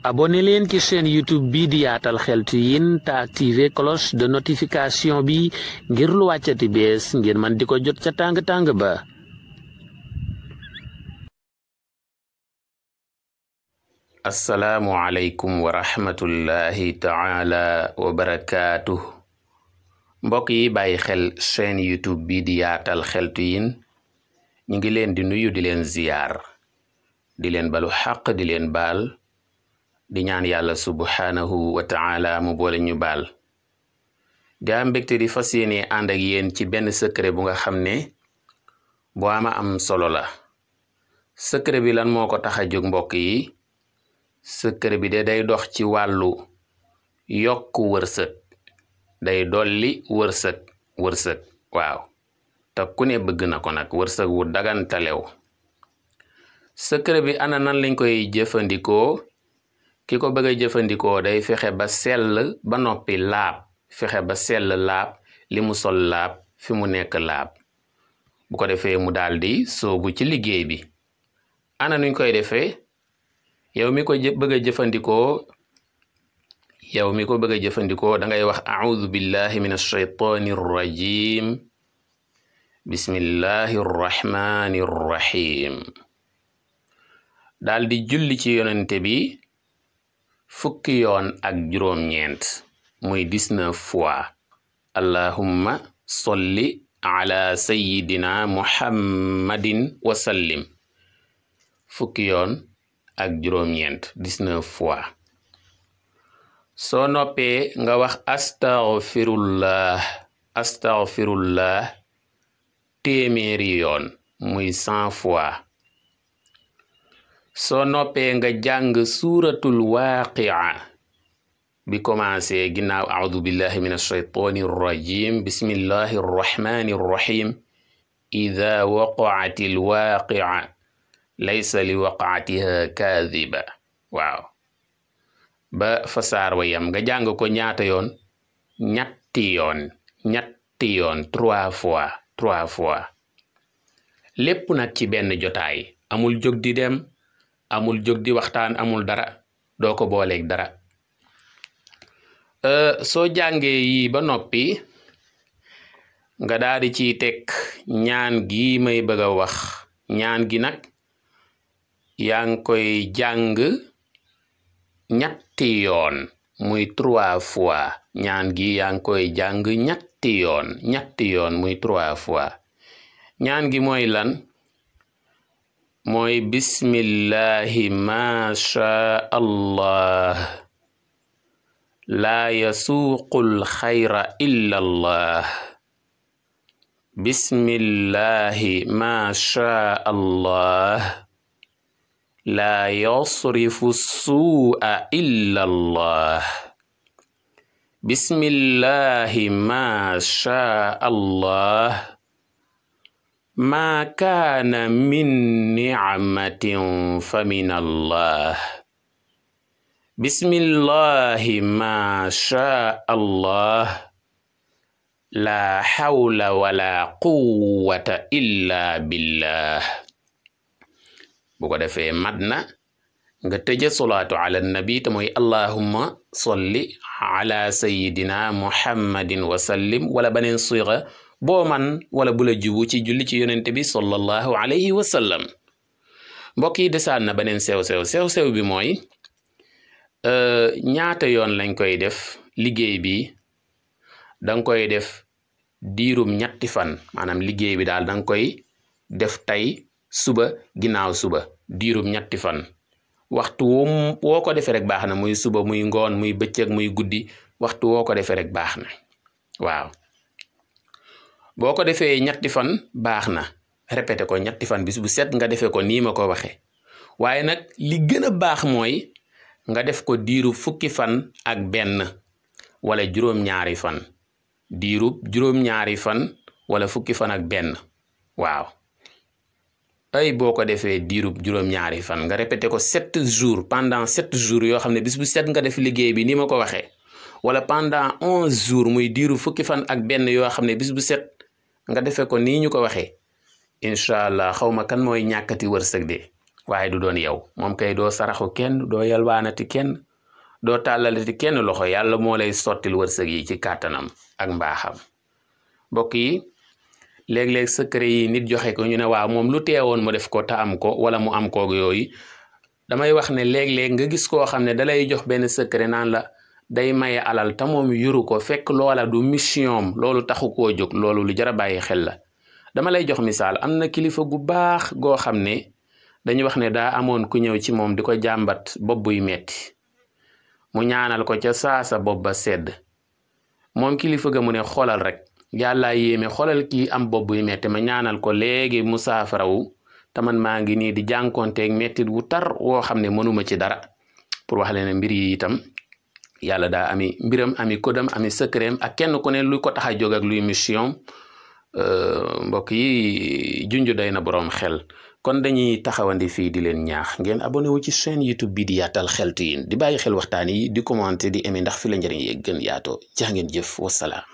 abonné leen ci chaîne YouTube bi di Yaatal Xeltu Yin te activé cloche de notification bi ngir lu wàccati bees ngir man di ko jot ca tàng-tàng ba. assalaamu aleykum wa rahmatullahi taala wa barakaatuh. mbokk yi bàyyi xel chaîne YouTube bi di Yaatal Xeltu Yin ñu ngi leen di nuyu di leen ziyaar di leen balu xaq di leen baal di ñaan yàlla subhaanahu wa ta'ala mu boole ñu baal di am mbégte di fas yéene ànd ak yéen ci benn secret bu nga xam ne bu am solo la. secret bi lan moo ko tax a jóg mbokk yi? secret bi de day dox ci wàllu yokk wërsëg, day dolli wërsëg waaw te ku ne bëgg na ko nag, wërsëg wu dagantalew. secret bi ana nan lañ koy jëfandikoo? ki ko bëgg a jëfandikoo day fexe ba sell ba noppi laab, fexe ba sell laab, li mu sol laab, fi mu nekk laab. bu ko defee mu daldi soobu ci liggéey bi. ana nuñ koy defee? yow mi ko bëgg a jëfandikoo da ngay wax a'udhu billahi minash shaytanir rajim bismillahir rahmanir rahim. daldi julli ci yonente bi fukki yoon ak juróom-ñeent muy 19 fois. allahumma solli ala sayyidina muhammadin wa sallim fukki yoon ak juróom-ñeent 19 fois. soo noppee nga wax astaghfirullah téeméeri yoon muy 100 fois. soo noppee nga jàng suuratul waaqi'a bi commencé ginnaaw a'udhu billahi minash shaytanir rajim bismillahir rahmanir rahim idha waqa'atil waaqi'a laysa li waqa'atiha kadhiba. waaw ba fa saar wa yam nga jàng ko ñaata yoon? ñetti yoon 3 fois lépp nag ci benn jotaay, amul jóg di dem, amul jóg di waxtaan, amul dara, doo ko booleeg dara. soo jàngee yi ba noppi nga daal di ciy teg ñaan gi may bëgg a wax. ñaan gi nag yaa ngi koy jàng ñetti yoon muy 3 fois. ñaan gi yaa ngi koy jàng ñetti yoon muy 3 fois. ñaan gi mooy lan? mooy bismillahi ma sha allah laa yasuuqul xayra illa allah. bismillahi ma sha allah laa yasrifu suu'a illa allah. bismillahi ma sha allah ma kaana min ni'matin fa min allah. bismillahi ma sha allah la hawla wala quwwata illa billah. bu ko defee mat na nga tëje solaatu ala nabi te mooy allahumma solli ala sayyidina muhammadin wa sallim, wala beneen siga boo man wala bu la jubu ci julli ci yonente bi sallallahu alayhi wa sallam. mbokk yi desaan na beneen sew bi mooy ñaata yoon lañ koy def liggéey bi? danga koy def diirum ñetti fan, maanaam liggéey bi daal danga koy def tey suba ginnaaw suba diirum ñetti fan. waxtu woo ko defee rek baax na, muy suba muy ngoon muy bëccëg muy guddi, waxtu woo ko defee rek baax na. waaw boo ko defee ñetti fan baax na, répété ko ñetti fan bis bu set nga defee ko nii ma ko waxee. waaye nag li gën a baax mooy nga def ko diiru fukki fan ak benn wala juróom-ñaari fan. diiru juróom-ñaari fan wala fukki fan ak benn. waaw ay boo ko defee diirub juróom-ñaari fan nga répété ko 7 jours, pendant 7 jours yoo xam ne bis bu set nga def liggéey bi ni ma ko waxee, wala pendant 11 jours muy diiru fukki fan ak benn yoo xam ne bis bu set nga defee ko nii ñu ko waxee. incha allah xaw ma kan mooy ñàkkati wërsëg de, waaye du doon yow. Moom kay doo saraxu kenn, doo yalwaanati kenn, doo tàllalati kenn loxo. Yàlla moo lay sottil wërsëg yi ci kàttanam ak mbaaxam. mbokk yi léeg-léeg secret yi nit joxe ko ñu ne waaw moom lu teewoon mu def ko te am ko wala mu am koog yooyu. damay wax ne léeg-léeg nga gis koo xam ne dalay jox benn secret naan la day maye alal te moom yuru ko, fekk loola du mission, loolu taxu koo jóg. loolu lu jar a bàyyi xel la. dama lay jox misaal. am na kilifa gu baax goo xam ne dañuy wax ne daa amoon ku ñëw ci moom di ko jàmbat bopp buy metti mu ñaanal ko ca saasa bopp ba sedd. moom kilifa ga mu ne xoolal rek, yàlla yéeme, xoolal kii am bopp buy metti ma ñaanal ko léegi mu saafarawu te man maa ngi nii di jànkonteeg mettit wu tar woo xam ne mënuma ci dara. pour wax leen ne mbir yi itam yàlla daa ami mbiram, ami kodam, ami secretam, ak kenn ku ne luy ko tax a jóg ak luy mission. mbokk yi junj day na boroom xel. kon dañuy taxawandi fii di leen ñaax ngeen abonné wu ci chaîne YouTube bi di Yaatal Xeltu Yin, di bàyyi xel waxtaan yi, di commenter, di aimer, ndax fi la njëriñ yi gën yaatoo. jaa ngeen jëf, wasalaam.